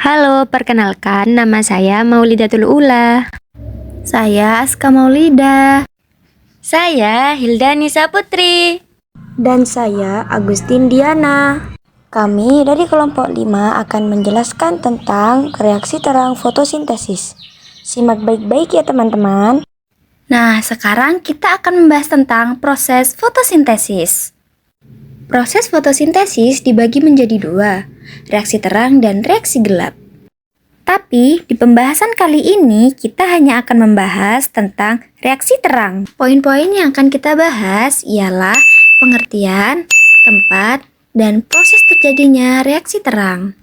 Halo, perkenalkan nama saya Maulidatul Ula. Saya Aska Maulida. Saya Hilda Nisa Putri. Dan saya Agustin Diana. Kami dari kelompok 5 akan menjelaskan tentang reaksi terang fotosintesis. Simak baik-baik ya teman-teman. Nah, sekarang kita akan membahas tentang proses fotosintesis. Proses fotosintesis dibagi menjadi dua, reaksi terang dan reaksi gelap. Tapi di pembahasan kali ini kita hanya akan membahas tentang reaksi terang. Poin-poin yang akan kita bahas ialah pengertian, tempat, dan proses terjadinya reaksi terang.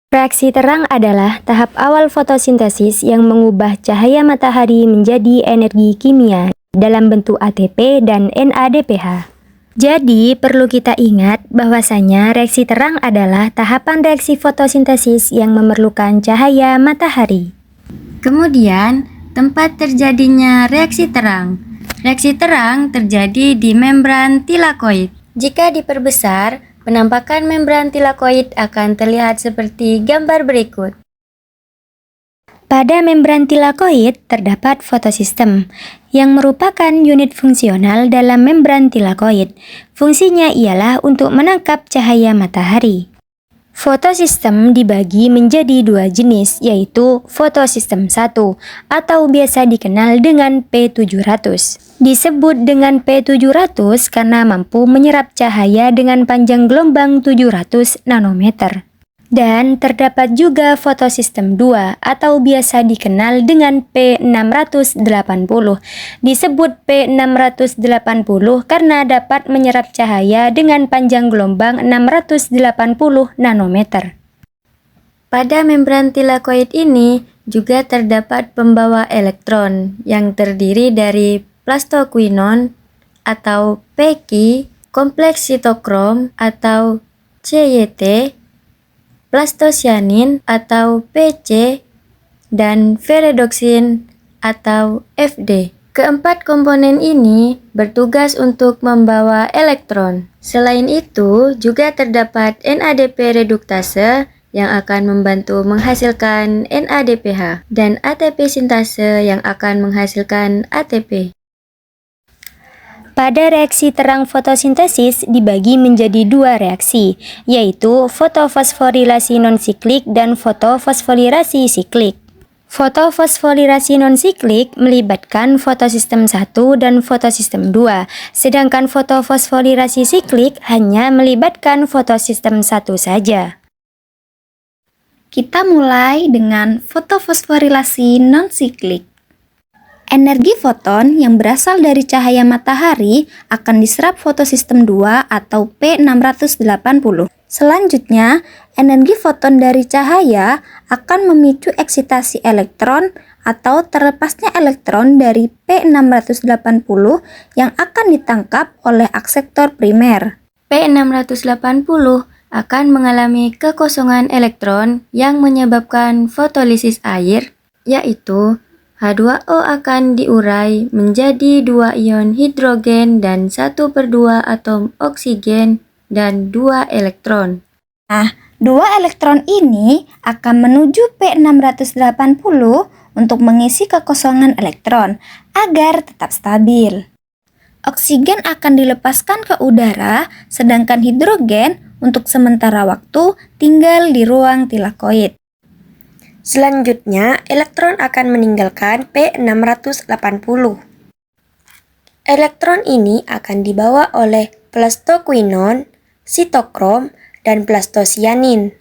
Reaksi terang adalah tahap awal fotosintesis yang mengubah cahaya matahari menjadi energi kimia dalam bentuk ATP dan NADPH. Jadi, perlu kita ingat bahwasanya reaksi terang adalah tahapan reaksi fotosintesis yang memerlukan cahaya matahari. Kemudian, tempat terjadinya reaksi terang. Reaksi terang terjadi di membran tilakoid. Jika diperbesar, penampakan membran tilakoid akan terlihat seperti gambar berikut. Pada membran tilakoid terdapat fotosistem, yang merupakan unit fungsional dalam membran tilakoid. Fungsinya ialah untuk menangkap cahaya matahari. Fotosistem dibagi menjadi dua jenis, yaitu fotosistem 1 atau biasa dikenal dengan P700. Disebut dengan P700 karena mampu menyerap cahaya dengan panjang gelombang 700 nanometer. Dan terdapat juga fotosistem 2 atau biasa dikenal dengan P680. Disebut P680 karena dapat menyerap cahaya dengan panjang gelombang 680 nanometer. Pada membran tilakoid ini juga terdapat pembawa elektron yang terdiri dari plastoquinon atau Pki, kompleks sitokrom atau CYT, plastocyanin atau PC, dan ferredoxin atau FD. Keempat komponen ini bertugas untuk membawa elektron. Selain itu, juga terdapat NADP reduktase yang akan membantu menghasilkan NADPH dan ATP sintase yang akan menghasilkan ATP. Pada reaksi terang fotosintesis dibagi menjadi dua reaksi, yaitu fotofosforilasi non-siklik dan fotofosforilasi siklik. Fotofosforilasi non-siklik melibatkan fotosistem 1 dan fotosistem 2, sedangkan fotofosforilasi siklik hanya melibatkan fotosistem 1 saja. Kita mulai dengan fotofosforilasi non-siklik. Energi foton yang berasal dari cahaya matahari akan diserap fotosistem 2 atau P680. Selanjutnya, energi foton dari cahaya akan memicu eksitasi elektron atau terlepasnya elektron dari P680 yang akan ditangkap oleh akseptor primer. P680 akan mengalami kekosongan elektron yang menyebabkan fotolisis air, yaitu H2O akan diurai menjadi 2 ion hidrogen dan 1/2 atom oksigen dan 2 elektron. Nah, 2 elektron ini akan menuju P680 untuk mengisi kekosongan elektron agar tetap stabil. Oksigen akan dilepaskan ke udara, sedangkan hidrogen untuk sementara waktu tinggal di ruang tilakoid. Selanjutnya, elektron akan meninggalkan P680. Elektron ini akan dibawa oleh plastoquinon, sitokrom, dan plastocyanin.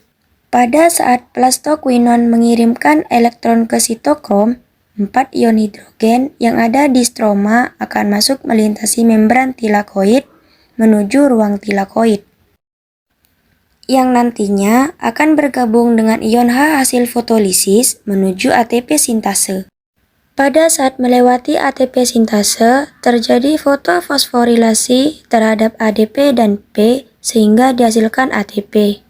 Pada saat plastoquinon mengirimkan elektron ke sitokrom, 4 ion hidrogen yang ada di stroma akan masuk melintasi membran tilakoid menuju ruang tilakoid, yang nantinya akan bergabung dengan ion H hasil fotolisis menuju ATP sintase. Pada saat melewati ATP sintase, terjadi fotofosforilasi terhadap ADP dan P sehingga dihasilkan ATP.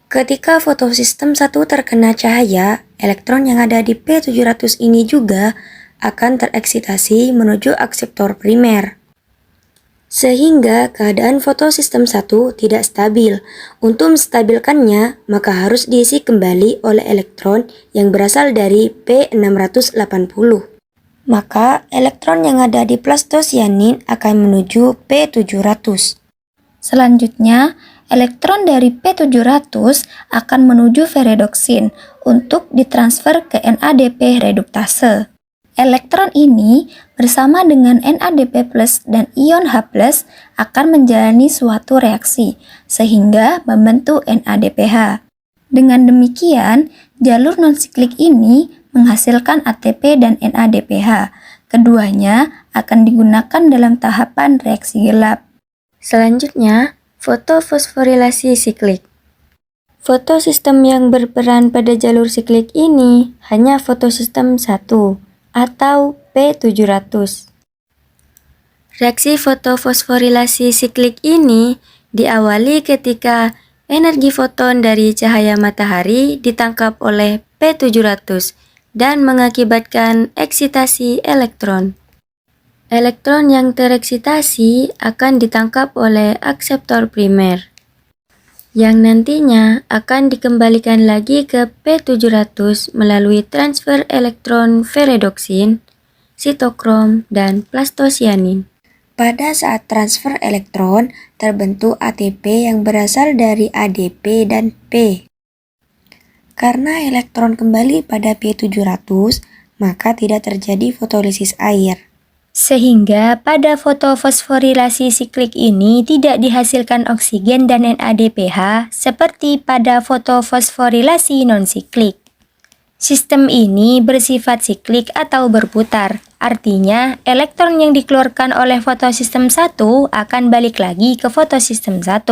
Ketika fotosistem 1 terkena cahaya, elektron yang ada di P700 ini juga akan tereksitasi menuju akseptor primer. sehingga keadaan fotosistem 1 tidak stabil. Untuk menstabilkannya, maka harus diisi kembali oleh elektron yang berasal dari P680. Maka elektron yang ada di plastosianin akan menuju P700. Selanjutnya, elektron dari P700 akan menuju ferredoksin untuk ditransfer ke NADP reduktase. Elektron ini bersama dengan NADP+ dan ion H+ akan menjalani suatu reaksi sehingga membentuk NADPH. Dengan demikian, jalur non-siklik ini menghasilkan ATP dan NADPH. Keduanya akan digunakan dalam tahapan reaksi gelap. Selanjutnya, fotofosforilasi siklik. Fotosistem yang berperan pada jalur siklik ini hanya fotosistem 1 atau P700. Reaksi fotofosforilasi siklik ini diawali ketika energi foton dari cahaya matahari ditangkap oleh P700 dan mengakibatkan eksitasi elektron. Elektron yang tereksitasi akan ditangkap oleh akseptor primer, yang nantinya akan dikembalikan lagi ke P700 melalui transfer elektron ferredoksin, sitokrom, dan plastosianin. Pada saat transfer elektron, terbentuk ATP yang berasal dari ADP dan P. Karena elektron kembali pada P700, maka tidak terjadi fotolisis air. Sehingga pada fotofosforilasi siklik ini tidak dihasilkan oksigen dan NADPH seperti pada fotofosforilasi non-siklik. Sistem ini bersifat siklik atau berputar, artinya elektron yang dikeluarkan oleh fotosistem 1 akan balik lagi ke fotosistem 1.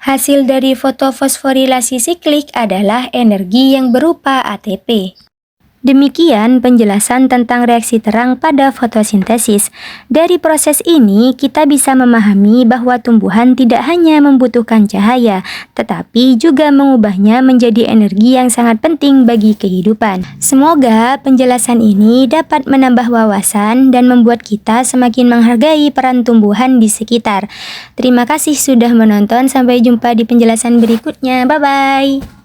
Hasil dari fotofosforilasi siklik adalah energi yang berupa ATP. Demikian penjelasan tentang reaksi terang pada fotosintesis. Dari proses ini, kita bisa memahami bahwa tumbuhan tidak hanya membutuhkan cahaya, tetapi juga mengubahnya menjadi energi yang sangat penting bagi kehidupan. Semoga penjelasan ini dapat menambah wawasan dan membuat kita semakin menghargai peran tumbuhan di sekitar. Terima kasih sudah menonton, sampai jumpa di penjelasan berikutnya. Bye-bye!